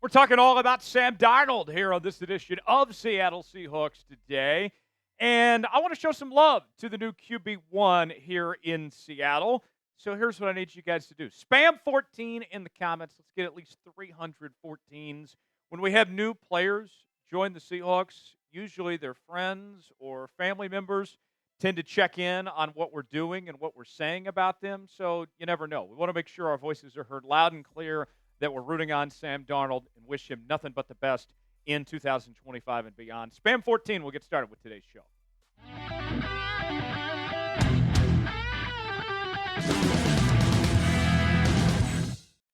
We're talking all about Sam Darnold here on this edition of Seattle Seahawks Today. And I want to show some love to the new QB1 here in Seattle. So here's what I need you guys to do. Spam 14 in the comments. Let's get at least 314s. When we have new players join the Seahawks, usually their friends or family members tend to check in on what we're doing and what we're saying about them. So you never know. We want to make sure our voices are heard loud and clear, that we're rooting on Sam Darnold and wish him nothing but the best in 2025 and beyond. Spam 14, we'll get started with today's show.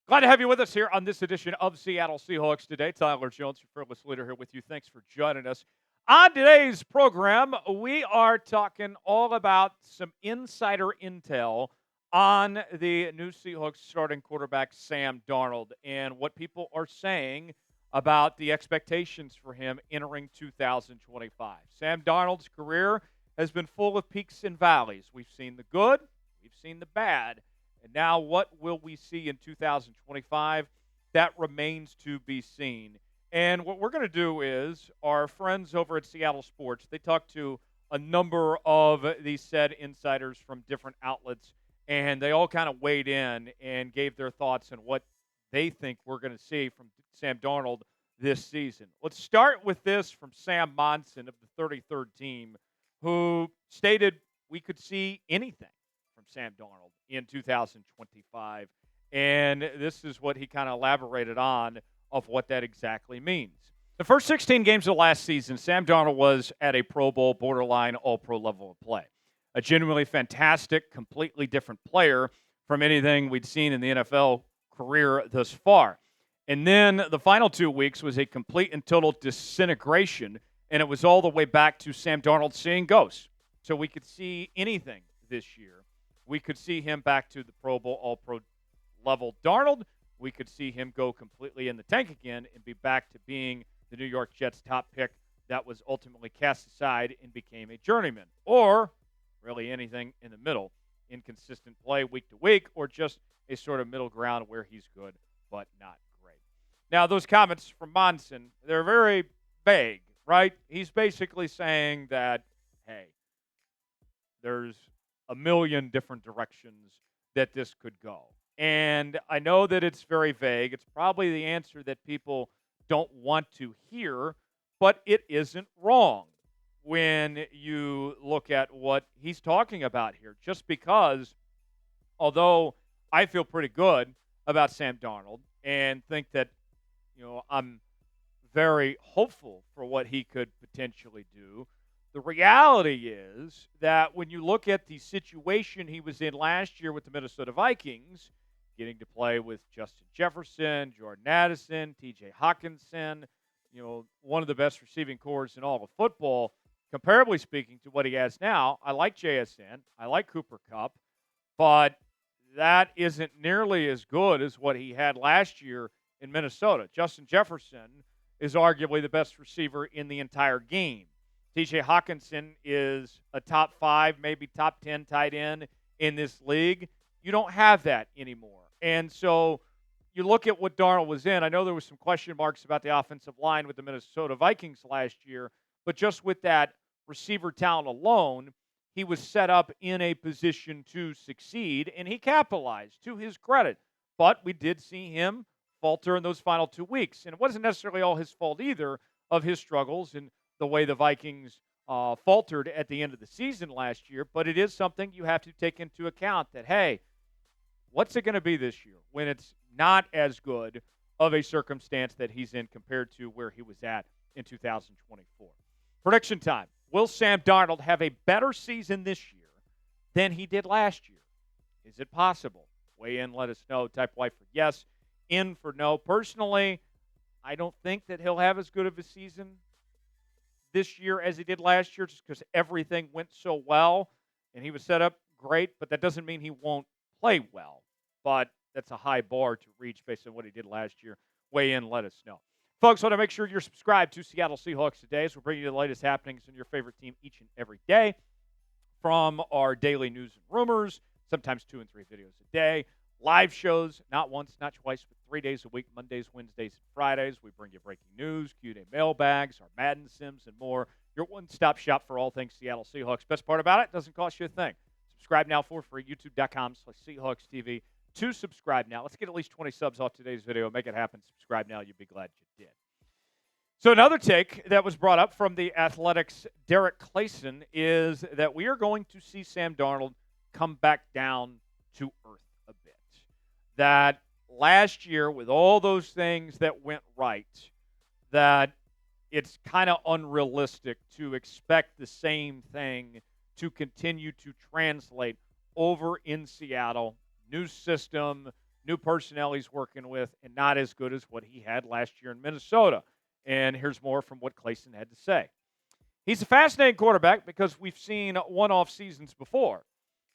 Glad to have you with us here on this edition of Seattle Seahawks Today. Tyler Jones, your fearless leader, here with you. Thanks for joining us. On today's program, we are talking all about some insider intel on the new Seahawks starting quarterback, Sam Darnold, and what people are saying about the expectations for him entering 2025. Sam Darnold's career has been full of peaks and valleys. We've seen the good, we've seen the bad, and now what will we see in 2025? That remains to be seen. And what we're going to do is our friends over at Seattle Sports, they talked to a number of these said insiders from different outlets, and they all kind of weighed in and gave their thoughts on what they think we're going to see from Sam Darnold this season. Let's start with this from Sam Monson of the 33rd team, who stated we could see anything from Sam Darnold in 2025. And this is what he kind of elaborated on of what that exactly means. The first 16 games of last season, Sam Darnold was at a Pro Bowl, borderline all-pro level of play. A genuinely fantastic, completely different player from anything we'd seen in the NFL career thus far. And then the final 2 weeks was a complete and total disintegration, and it was all the way back to Sam Darnold seeing ghosts. So we could see anything this year. We could see him back to the Pro Bowl, all-pro level Darnold. We could see him go completely in the tank again and be back to being the New York Jets' top pick that was ultimately cast aside and became a journeyman. Or really anything in the middle, inconsistent play week to week, or just a sort of middle ground where he's good but not great. Now, those comments from Monson, they're very vague, right? He's basically saying that, hey, there's a million different directions that this could go. And I know that it's very vague. It's probably the answer that people don't want to hear, but it isn't wrong when you look at what he's talking about here. Just because, although I feel pretty good about Sam Darnold and think that, I'm very hopeful for what he could potentially do, the reality is that when you look at the situation he was in last year with the Minnesota Vikings, getting to play with Justin Jefferson, Jordan Addison, TJ Hawkinson, one of the best receiving corps in all of football, comparably speaking to what he has now. I like JSN. I like Cooper Kupp, but that isn't nearly as good as what he had last year in Minnesota. Justin Jefferson is arguably the best receiver in the entire game. TJ Hawkinson is a top 5, maybe top 10 tight end in this league. You don't have that anymore. And so you look at what Darnold was in. I know there was some question marks about the offensive line with the Minnesota Vikings last year, but just with that receiver talent alone, he was set up in a position to succeed, and he capitalized to his credit. But we did see him falter in those final 2 weeks. And it wasn't necessarily all his fault either of his struggles and the way the Vikings faltered at the end of the season last year. But it is something you have to take into account that, hey, what's it going to be this year when it's not as good of a circumstance that he's in compared to where he was at in 2024? Prediction time. Will Sam Darnold have a better season this year than he did last year? Is it possible? Weigh in, let us know. Type Y for yes, in for no. Personally, I don't think that he'll have as good of a season this year as he did last year just because everything went so well and he was set up great, but that doesn't mean he won't play well. But that's a high bar to reach based on what he did last year. Weigh in, let us know. Folks, want to make sure you're subscribed to Seattle Seahawks Today, as we'll bring you the latest happenings in your favorite team each and every day from our daily news and rumors, sometimes 2 and 3 videos a day, Live shows, not once, not twice, but 3 days a week, Mondays, Wednesdays, and Fridays. We bring you breaking news, Q&A mailbags, our Madden Sims, and more. Your one-stop shop for all things Seattle Seahawks. Best part about it, doesn't cost you a thing. Subscribe now for free, youtube.com/Seahawks TV. To subscribe now. Let's get at least 20 subs off today's video. Make it happen. Subscribe now. You'll be glad you did. So another take that was brought up from the Athletics' Derrik Klassen is that we are going to see Sam Darnold come back down to earth a bit. That last year, with all those things that went right, that it's kind of unrealistic to expect the same thing to continue to translate over in Seattle. New system, new personnel he's working with, and not as good as what he had last year in Minnesota. And here's more from what Klassen had to say. He's a fascinating quarterback because we've seen one-off seasons before.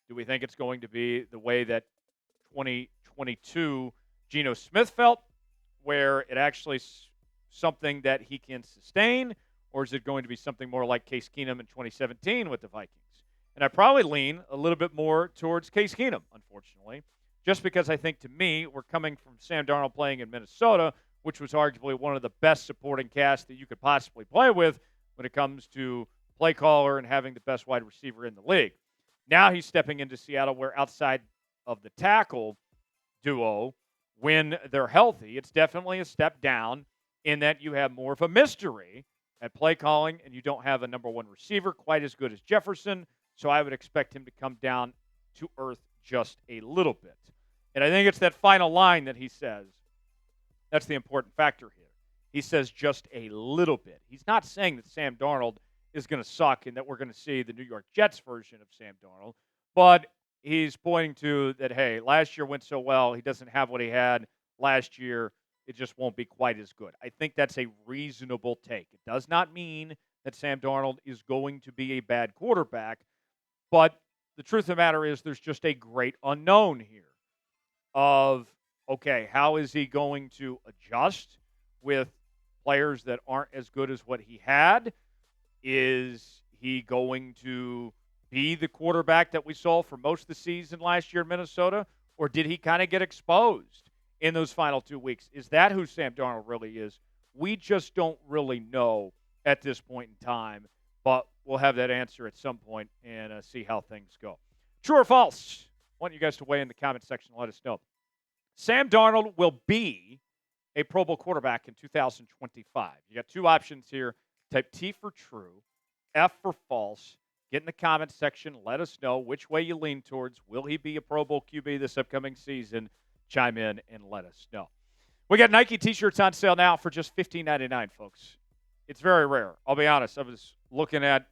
Do we think it's going to be the way that 2022 Geno Smith felt, where it actually is something that he can sustain, or is it going to be something more like Case Keenum in 2017 with the Vikings? And I probably lean a little bit more towards Case Keenum, unfortunately, just because I think, to me, we're coming from Sam Darnold playing in Minnesota, which was arguably one of the best supporting casts that you could possibly play with when it comes to play caller and having the best wide receiver in the league. Now he's stepping into Seattle, where outside of the tackle duo, when they're healthy, it's definitely a step down in that you have more of a mystery at play calling, and you don't have a number one receiver quite as good as Jefferson. So I would expect him to come down to earth just a little bit. And I think it's that final line that he says. That's the important factor here. He says just a little bit. He's not saying that Sam Darnold is going to suck and that we're going to see the New York Jets version of Sam Darnold. But he's pointing to that, hey, last year went so well. He doesn't have what he had last year. It just won't be quite as good. I think that's a reasonable take. It does not mean that Sam Darnold is going to be a bad quarterback. But the truth of the matter is there's just a great unknown here of, okay, how is he going to adjust with players that aren't as good as what he had? Is he going to be the quarterback that we saw for most of the season last year in Minnesota? Or did he kind of get exposed in those final 2 weeks? Is that who Sam Darnold really is? We just don't really know at this point in time. But we'll have that answer at some point and see how things go. True or false? I want you guys to weigh in the comment section and let us know. Sam Darnold will be a Pro Bowl quarterback in 2025. You got two options here. Type T for true, F for false. Get in the comment section. Let us know which way you lean towards. Will he be a Pro Bowl QB this upcoming season? Chime in and let us know. We got Nike T-shirts on sale now for just $15.99, folks. It's very rare. I'll be honest. I was looking at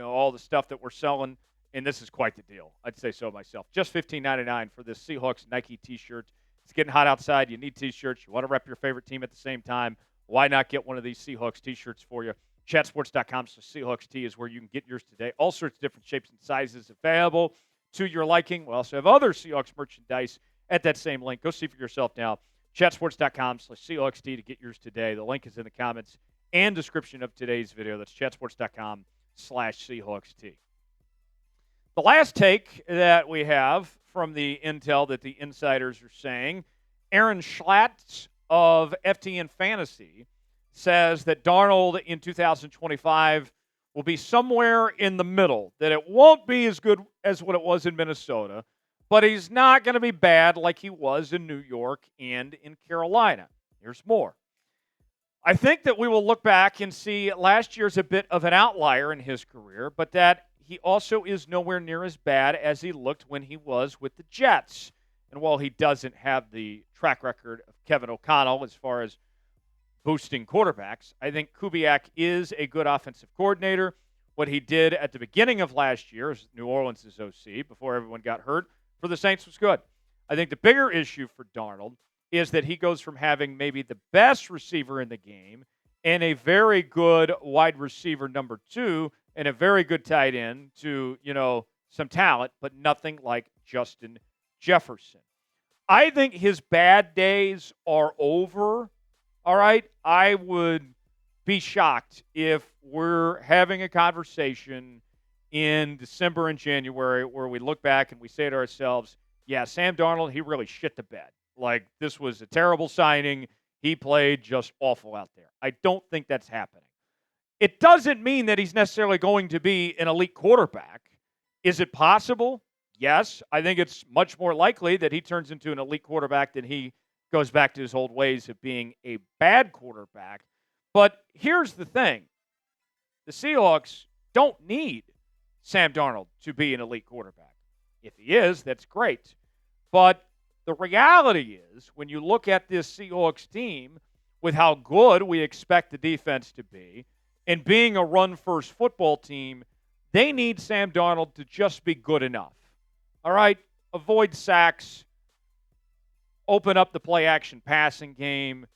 all the stuff that we're selling, and this is quite the deal. I'd say so myself. Just $15.99 for this Seahawks Nike T-shirt. It's getting hot outside. You need T-shirts. You want to rep your favorite team at the same time. Why not get one of these Seahawks T-shirts for you? Chatsports.com/Seahawks T is where you can get yours today. All sorts of different shapes and sizes available to your liking. We also have other Seahawks merchandise at that same link. Go see for yourself now. Chatsports.com/Seahawks T to get yours today. The link is in the comments and description of today's video. That's chatsports.com/Seahawks T. The last take that we have from the intel that the insiders are saying, Aaron Schatz of FTN Fantasy says that Darnold in 2025 will be somewhere in the middle, that it won't be as good as what it was in Minnesota, but he's not going to be bad like he was in New York and in Carolina. Here's more. I think that we will look back and see last year's a bit of an outlier in his career, but that he also is nowhere near as bad as he looked when he was with the Jets. And while he doesn't have the track record of Kevin O'Connell as far as boosting quarterbacks, I think Kubiak is a good offensive coordinator. What he did at the beginning of last year as New Orleans' OC, before everyone got hurt, for the Saints was good. I think the bigger issue for Darnold is that he goes from having maybe the best receiver in the game and a very good wide receiver number two and a very good tight end to, some talent, but nothing like Justin Jefferson. I think his bad days are over. All right. I would be shocked if we're having a conversation in December and January where we look back and we say to ourselves, yeah, Sam Darnold, he really shit the bed. Like, this was a terrible signing. He played just awful out there. I don't think that's happening. It doesn't mean that he's necessarily going to be an elite quarterback. Is it possible? Yes. I think it's much more likely that he turns into an elite quarterback than he goes back to his old ways of being a bad quarterback. But here's the thing. The Seahawks don't need Sam Darnold to be an elite quarterback. If he is, that's great. But the reality is, when you look at this Seahawks team with how good we expect the defense to be, and being a run-first football team, they need Sam Darnold to just be good enough. All right? Avoid sacks, open up the play-action passing game,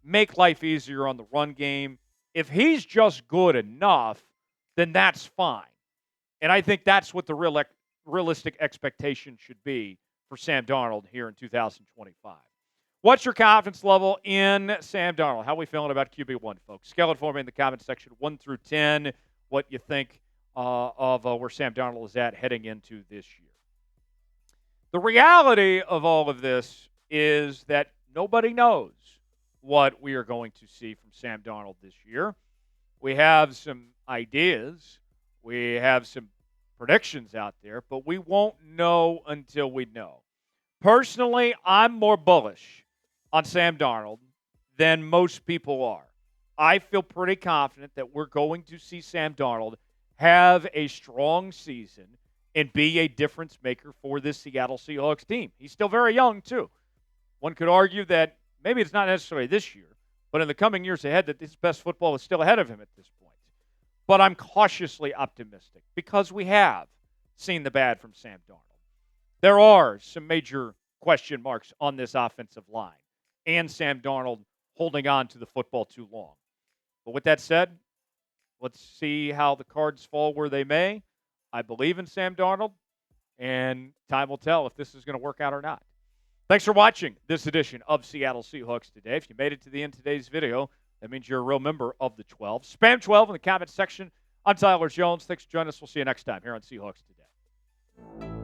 make life easier on the run game. If he's just good enough, then that's fine. And I think that's what the realistic expectation should be for Sam Darnold here in 2025. What's your confidence level in Sam Darnold? How are we feeling about QB1, folks? Scale it for me in the comment section, 1 through 10, what you think of where Sam Darnold is at heading into this year. The reality of all of this is that nobody knows what we are going to see from Sam Darnold this year. We have some ideas. We have some predictions out there, but we won't know until we know. Personally, I'm more bullish on Sam Darnold than most people are. I feel pretty confident that we're going to see Sam Darnold have a strong season and be a difference maker for this Seattle Seahawks team. He's still very young, too. One could argue that maybe it's not necessarily this year, but in the coming years ahead, that his best football is still ahead of him at this point. But I'm cautiously optimistic because we have seen the bad from Sam Darnold. There are some major question marks on this offensive line and Sam Darnold holding on to the football too long. But with that said, let's see how the cards fall where they may. I believe in Sam Darnold, and time will tell if this is going to work out or not. Thanks for watching this edition of Seattle Seahawks Today. If you made it to the end of today's video, that means you're a real member of the 12. Spam 12 in the comment section. I'm Tyler Jones. Thanks for joining us. We'll see you next time here on Seahawks Today.